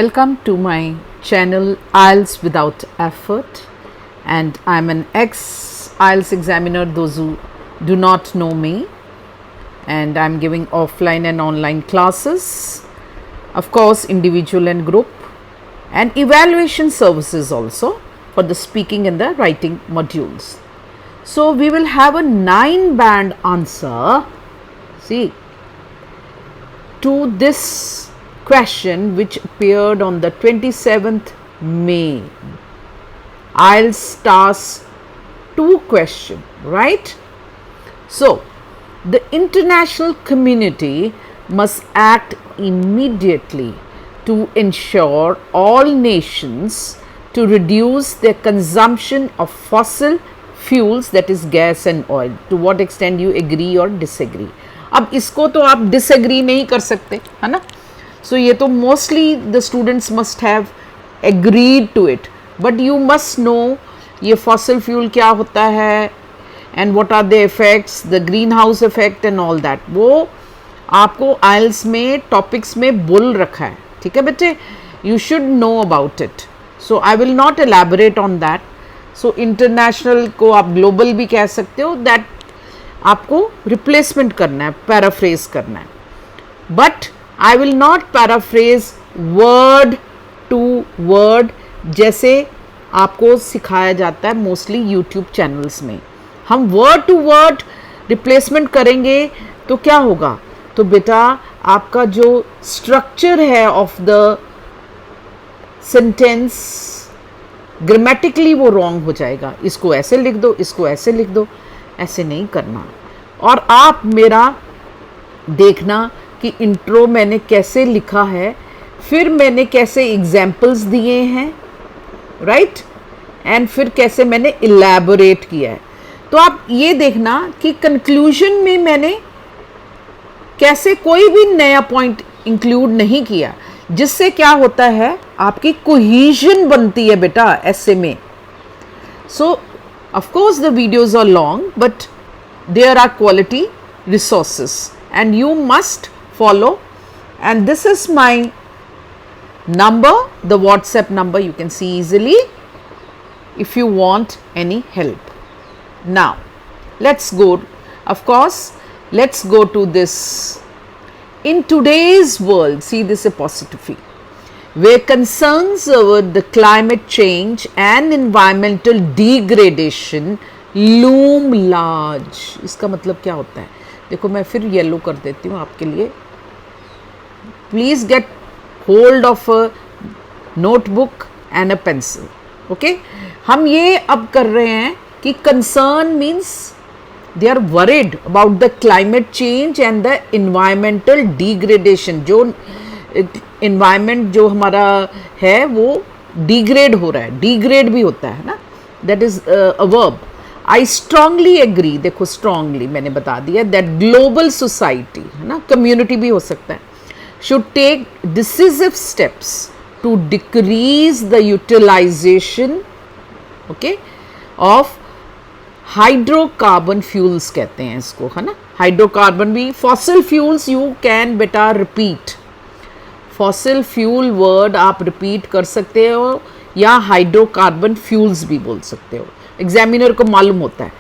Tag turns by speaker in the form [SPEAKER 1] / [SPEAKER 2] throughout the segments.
[SPEAKER 1] Welcome to my channel IELTS Without Effort, and I'm an ex IELTS examiner, those who do not know me, and I'm giving offline and online classes, of course individual and group, and evaluation services also for the speaking and the writing modules. So we will have a 9-band answer, see, to this question which appeared on the 27th May. IELTS Task 2 question, right? So, the international community must act immediately to ensure all nations to reduce their consumption of fossil fuels, that is gas and oil. To what extent you agree or disagree? अब इसको तो आप disagree नहीं कर सकते, है ना? So ये तो mostly the students must have agreed to it, but you must know ये fossil fuel क्या होता है and what are the effects, the greenhouse effect and all that. वो आपको IELTS में topics में बोल रखा है, ठीक है बच्चे? You should know about it. So I will not elaborate on that. So international को आप global भी कह सकते हो, that आपको replacement करना है, paraphrase करना है. But I will not paraphrase word to word जैसे आपको सिखाया जाता है मोस्टली यूट्यूब चैनल्स में. हम word to word रिप्लेसमेंट करेंगे तो क्या होगा? तो बेटा आपका जो स्ट्रक्चर है ऑफ द सेंटेंस ग्रामेटिकली वो रॉन्ग हो जाएगा. इसको ऐसे लिख दो, इसको ऐसे लिख दो, ऐसे नहीं करना. और आप मेरा देखना कि इंट्रो मैंने कैसे लिखा है, फिर मैंने कैसे एग्जाम्पल्स दिए हैं, राइट, एंड फिर कैसे मैंने इलैबोरेट किया है. तो आप ये देखना कि कंक्लूजन में मैंने कैसे कोई भी नया पॉइंट इंक्लूड नहीं किया, जिससे क्या होता है आपकी कोहेजन बनती है बेटा ऐसे में. So of course the videos are long but there are quality resources and you must follow, and this is my number, the WhatsApp number, you can see easily if you want any help. Now let's go, of course let's go to this. In today's world, see this apostrophe, where concerns over the climate change and environmental degradation loom large. इसका मतलब क्या होता है? देखो मैं फिर yellow कर देती हूँ आपके लिए. Please get hold of a notebook and a pencil. Okay, हम ये अब कर रहे हैं कि concern means they are worried about the climate change and the environmental degradation. जो इन्वायरमेंट जो हमारा है वो डिग्रेड हो रहा है, डिग्रेड भी होता है ना, that is a verb. I strongly agree, देखो strongly मैंने बता दिया, that global society, है ना, community भी हो सकता है, should take decisive steps to decrease the utilization, okay, of hydrocarbon fuels कहते हैं इसको, है ना. हाइड्रोकार्बन भी, fossil fuels you can बेटा repeat, fossil fuel word आप repeat कर सकते हो या हाइड्रोकार्बन फ्यूल्स भी बोल सकते हो. एग्जामिनर को मालूम होता है,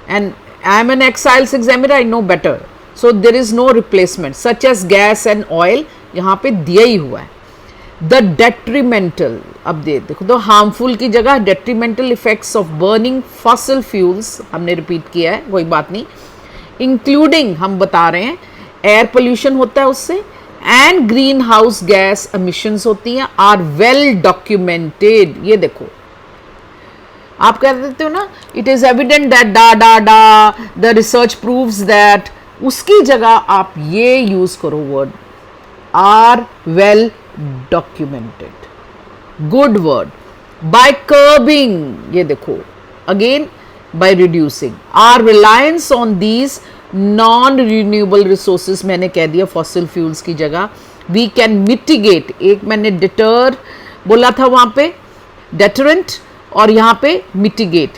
[SPEAKER 1] and I am an ex IELTS examiner, I know better. So there is no replacement such as gas and oil, यहाँ पे दिया ही हुआ है. द डेट्रीमेंटल, अब देखो तो हार्मफुल की जगह detrimental effects of burning fossil fuels हमने रिपीट किया है, कोई बात नहीं. इंक्लूडिंग हम बता रहे हैं एयर पोल्यूशन होता है उससे, and green house gas emissions होती हैं, आर वेल डॉक्यूमेंटेड. ये देखो आप कह देते हो ना, इट इज एविडेंट दैट डा डा डा द रिसर्च प्रूव्स दैट, उसकी जगह आप ये यूज करो word are well documented. Good word. By curbing, ये देखो again by reducing our reliance on these non renewable resources, मैंने कह दिया फॉसिल फ्यूल्स की जगह, वी कैन मिटिगेट. एक मैंने डिटर बोला था वहां पे, डेटरेंट, और यहाँ पे मिटिगेट,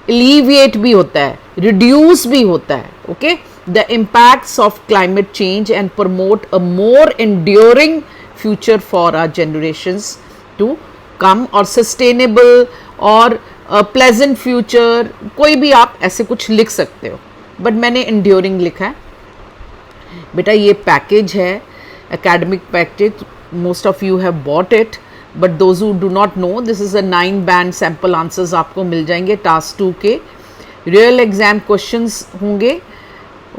[SPEAKER 1] एलिविएट भी होता है, रिड्यूस भी होता है. Okay, the impacts of climate change and promote a more enduring future for our generations to come, और sustainable और pleasant future, कोई भी आप ऐसे कुछ लिख सकते हो, बट मैंने enduring लिखा है। बेटा ये पैकेज है, academic package, most of you have bought it, but those who do not know, this is a 9 band sample answers आपको मिल जाएंगे टास्क 2 के, रियल एग्जाम क्वेश्चंस होंगे,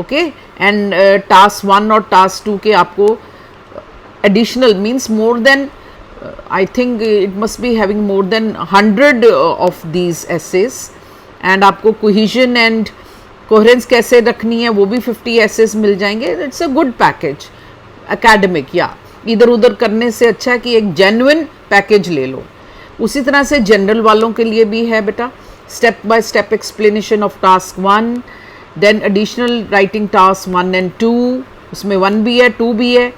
[SPEAKER 1] ओके, एंड टास्क 1 और टास्क 2 के आपको additional means more than, I think it must be having more than 100 of these essays, and आपको cohesion and coherence कैसे रखनी है वो भी 50 एसेस मिल जाएंगे। It's a good package academic, या इधर उधर करने से अच्छा है कि एक जेन्युइन पैकेज ले लो। उसी तरह से जनरल वालों के लिए भी है बेटा, step by step explanation of task 1, then additional writing task 1 and 2, उसमें 1 भी है 2 भी है,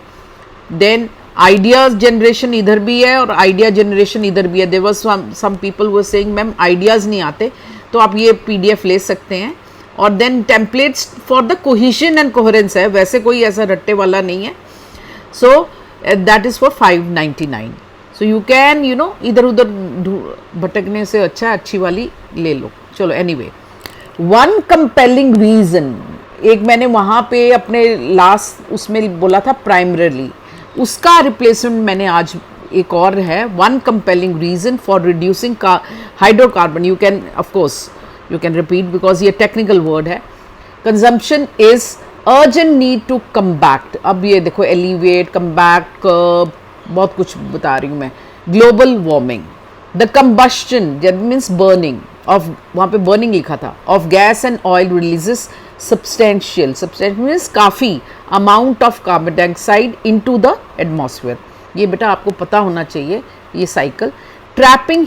[SPEAKER 1] देन आइडियाज जनरेशन इधर भी है और आइडिया जनरेशन इधर भी है। There was some people were saying ma'am ideas नहीं आते, तो आप ये पीडीएफ ले सकते हैं। और then templates for the cohesion and coherence है, वैसे कोई ऐसा रट्टे वाला नहीं है। So that is for 599। So you can you know इधर उधर भटकने से अच्छा अच्छी वाली ले लो। चलो एनीवे, वन कंपेलिंग रीज़न, एक मैंने वहाँ पे अपने लास्ट उसमें बोला था प्राइमरीली, उसका रिप्लेसमेंट मैंने आज एक और है, one compelling reason for reducing hydrocarbon. You can of course you can repeat because ये टेक्निकल वर्ड है। Consumption is urgent need to combat, अब ये देखो एलिवेट, कम्बैक्ट, बहुत कुछ बता रही हूँ मैं। Global warming, the combustion that means burning of, वहाँ पे बर्निंग लिखा था, of gas and oil releases substantial means काफ़ी amount of carbon dioxide into the atmosphere. ये बेटा आपको पता होना चाहिए ये cycle. Trapping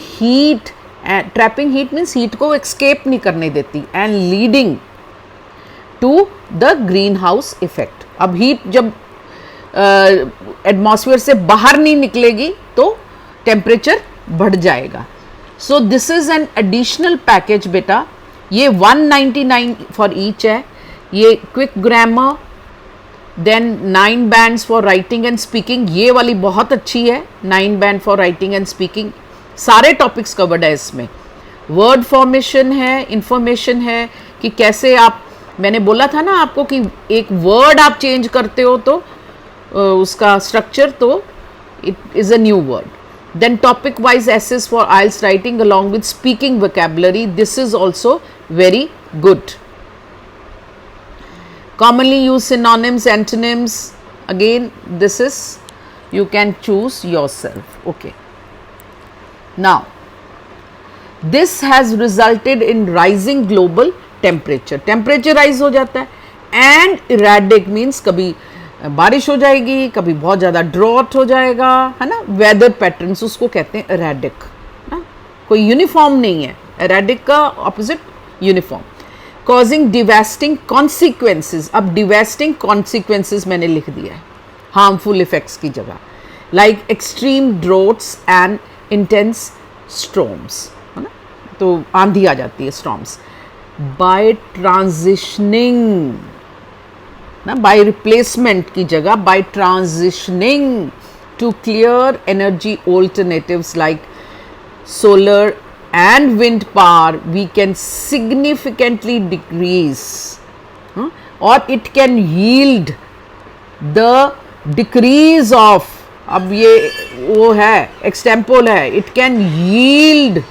[SPEAKER 1] heat means heat को एक्सकेप नहीं करने देती, and leading to the greenhouse effect. अब हीट जब एटमॉस्फेयर से बाहर नहीं निकलेगी तो टेम्परेचर बढ़ जाएगा। So this is an additional package बेटा, ये 199 फॉर ईच है। ये quick grammar, then 9 bands for writing and speaking, ये वाली बहुत अच्छी है, 9 band for writing and speaking, सारे टॉपिक्स कवर्ड है इसमें। वर्ड फॉर्मेशन है, इंफॉर्मेशन है कि कैसे आप, मैंने बोला था ना आपको कि एक वर्ड आप चेंज करते हो तो उसका स्ट्रक्चर, तो it is a new word. Then topic wise essays for IELTS writing along with speaking vocabulary, this is also very good. Commonly used synonyms, antonyms, again this is, you can choose yourself, okay. Now this has resulted in rising global temperature, temperature rise हो जाता है, and erratic means कभी बारिश हो जाएगी, कभी बहुत ज़्यादा ड्रॉट हो जाएगा, है ना। वेदर पैटर्न्स उसको कहते हैं एरेडिक, ना, कोई यूनिफॉर्म नहीं है। एरेडिक का ऑपोजिट यूनिफॉर्म। कॉजिंग डिवेस्टिंग कॉन्सिक्वेंसेस, अब डिवेस्टिंग कॉन्सिक्वेंसेस मैंने लिख दिया है हार्मफुल इफेक्ट्स की जगह, like extreme droughts and intense storms, है ना, तो आंधी आ जाती है, स्टॉर्म्स। बाय ट्रांजिशनिंग ना, बाय रिप्लेसमेंट की जगह by transitioning to clear energy alternatives like solar and wind power, we can significantly decrease, और it can yield the decrease of, अब ये वो है एक्सटेम्पल है, it can yield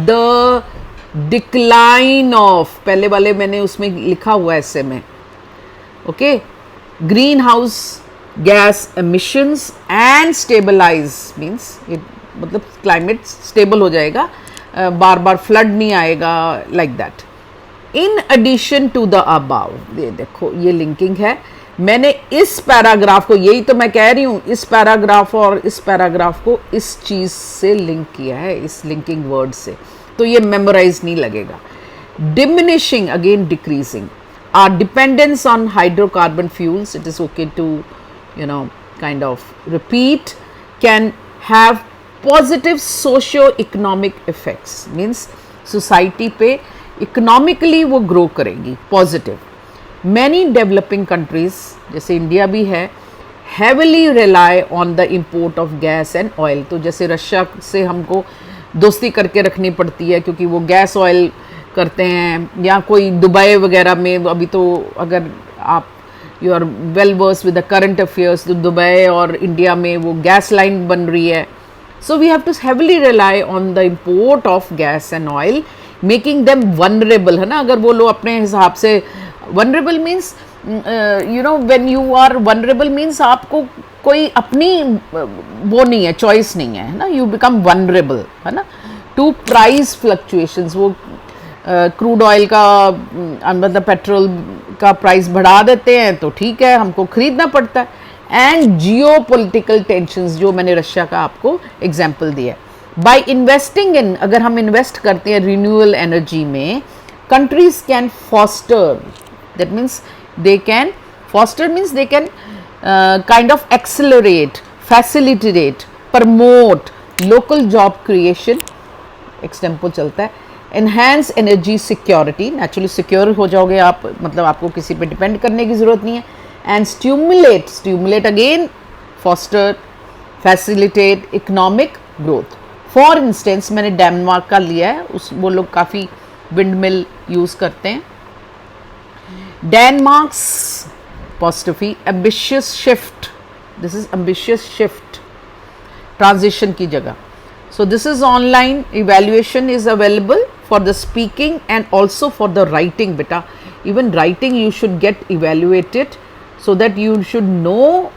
[SPEAKER 1] the decline of, पहले वाले मैंने उसमें लिखा हुआ है ऐसे में, okay, green house gas emissions and stabilize means it, मतलब क्लाइमेट स्टेबल हो जाएगा, बार बार फ्लड नहीं आएगा, like that. In addition to the above, ये देखो ये लिंकिंग है, मैंने इस पैराग्राफ को, यही तो मैं कह रही हूँ, इस पैराग्राफ और इस पैराग्राफ को इस चीज़ से लिंक किया है, इस लिंकिंग वर्ड से, तो ये मेमोराइज नहीं लगेगा। Diminishing again decreasing, our dependence on hydrocarbon fuels, it is okay to you know kind of repeat, can have positive socio-economic effects, means society पे economically वो grow करेगी, positive. Many developing countries जैसे India भी है, heavily rely on the import of gas and oil. तो जैसे Russia से हमको दोस्ती करके रखनी पड़ती है क्योंकि वो गैस ऑयल करते हैं, या कोई दुबई वगैरह में अभी तो अगर आप you are well versed with the current affairs, तो दुबई और इंडिया में वो गैस लाइन बन रही है। So we have to heavily rely on the import of gas and oil, making them vulnerable, है ना। अगर वो लोग अपने हिसाब से, vulnerable means you know when you are vulnerable means आपको कोई अपनी वो नहीं है, चॉइस नहीं है ना, यू बिकम वनरेबल, है ना, टू प्राइस फ्लक्चुएशंस। वो क्रूड ऑयल का मतलब पेट्रोल का प्राइस बढ़ा देते हैं तो ठीक है, हमको खरीदना पड़ता है। एंड जियो पोलिटिकल टेंशंस, जो मैंने रशिया का आपको एग्जाम्पल दिया। बाय इन्वेस्टिंग इन, अगर हम इन्वेस्ट करते हैं रिन्यूएबल एनर्जी में, countries can foster, that means they can foster means they can kind of accelerate, facilitate, promote local job creation, example चलता है, enhance energy security, naturally secure हो जाओगे आप, मतलब आपको किसी पे डिपेंड करने की ज़रूरत नहीं है, and stimulate again, foster, facilitate economic growth. For instance मैंने डेनमार्क का लिया है, वो लोग काफ़ी विंड मिल यूज़ करते हैं। Denmark's apostrophe ambitious shift, this is ambitious shift, transition की जगह। So this is online evaluation is available for the speaking and also for the writing beta, even writing you should get evaluated so that you should know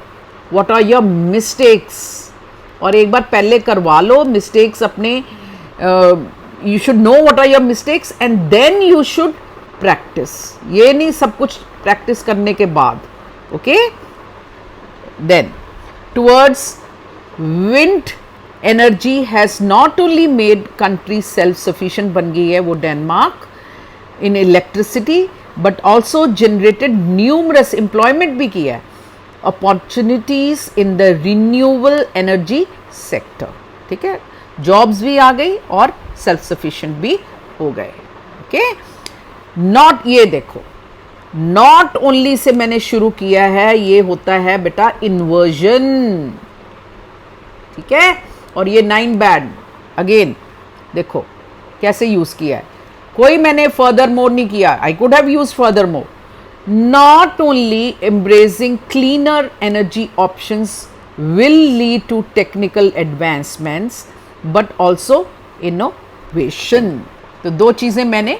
[SPEAKER 1] what are your mistakes, और एक बार पहले करवा लो mistakes अपने, you should know what are your mistakes and then you should practice, ये नहीं सब कुछ practice करने के बाद, okay. Then towards wind energy has not only made country self sufficient, बन गई है वो Denmark in electricity, but also generated numerous, employment भी किया है, opportunities in the renewable energy sector, ठीक है, जॉब्स भी आ गई और सेल्फ सफिशिएंट भी हो गए, ओके। नॉट, ये देखो नॉट ओनली से मैंने शुरू किया है, ये होता है बेटा इन्वर्जन, ठीक है। और ये 9 बैड अगेन देखो कैसे यूज किया है, कोई मैंने फर्दर मोर नहीं किया, I could have use further more. Not only embracing cleaner energy options will lead to technical advancements but also innovation. तो 2 चीजें मैंने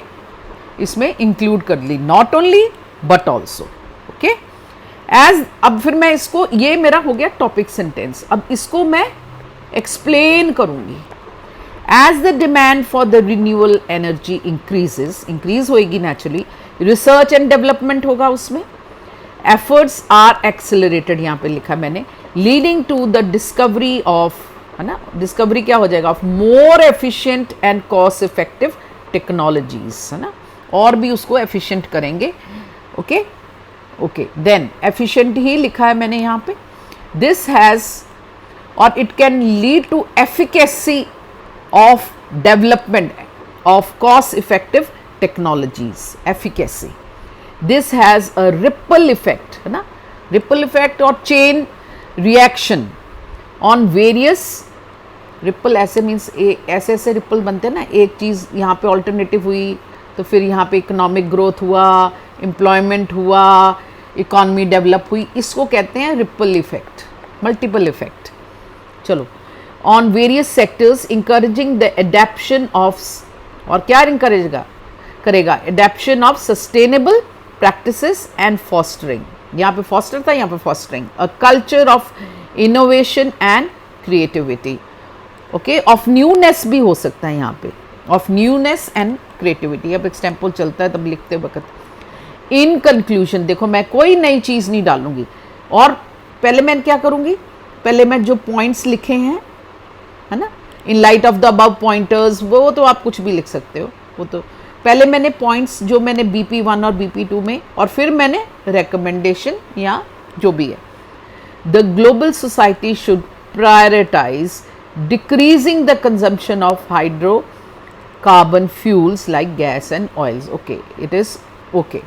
[SPEAKER 1] इसमें इंक्लूड कर ली, not only but also, okay. As अब फिर मैं इसको, ये मेरा हो गया टॉपिक सेंटेंस, अब इसको मैं एक्सप्लेन करूंगी। As the demand for the renewable energy increases, increase होएगी नेचुरली, रिसर्च एंड डेवलपमेंट होगा उसमें, एफर्ट्स आर एक्सेलरेटेड, यहाँ पे लिखा मैंने, leading to the discovery of, है ना, डिस्कवरी क्या हो जाएगा, of more efficient and cost effective technologies, है ना, और भी उसको एफिशिएंट करेंगे, ओके ओके। देन एफिशिएंट ही लिखा है मैंने यहाँ पे, दिस हैज़, और it can lead to efficacy of development of cost effective technologies, efficacy, this has a ripple effect, है ना, रिपल इफेक्ट और chain reaction on various, ripple ऐसे मीन्स ऐसे ऐसे रिपल बनते हैं ना, एक चीज़ यहाँ पे ऑल्टरनेटिव हुई तो फिर यहाँ पे इकोनॉमिक ग्रोथ हुआ, एम्प्लॉयमेंट हुआ, इकॉनमी डेवलप हुई, इसको कहते हैं रिपल इफेक्ट, मल्टीपल इफेक्ट। चलो, on various sectors encouraging the adaptation of, और क्या इंकरेज करेगा, adaptation of sustainable practices and fostering, यहाँ पे फॉस्टर था, यहाँ पे fostering, a culture of innovation and creativity, okay, of newness भी हो सकता है यहाँ पे, ऑफ न्यूनेस एंड क्रिएटिविटी। अब एग्जाम्पल चलता है तब लिखते वक्त, इन कंक्लूजन, देखो मैं कोई नई चीज़ नहीं डालूंगी, और पहले मैं क्या करूंगी, पहले मैं जो पॉइंट्स लिखे हैं, है ना, in light of the above pointers, वो तो आप कुछ भी लिख सकते हो, वो तो पहले मैंने पॉइंट्स जो मैंने BP1 और BP2 में, और फिर मैंने रिकमेंडेशन या जो भी है, the global society should prioritize decreasing the consumption of hydrocarbon fuels like gas and oils, okay, it is okay,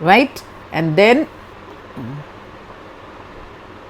[SPEAKER 1] right? And then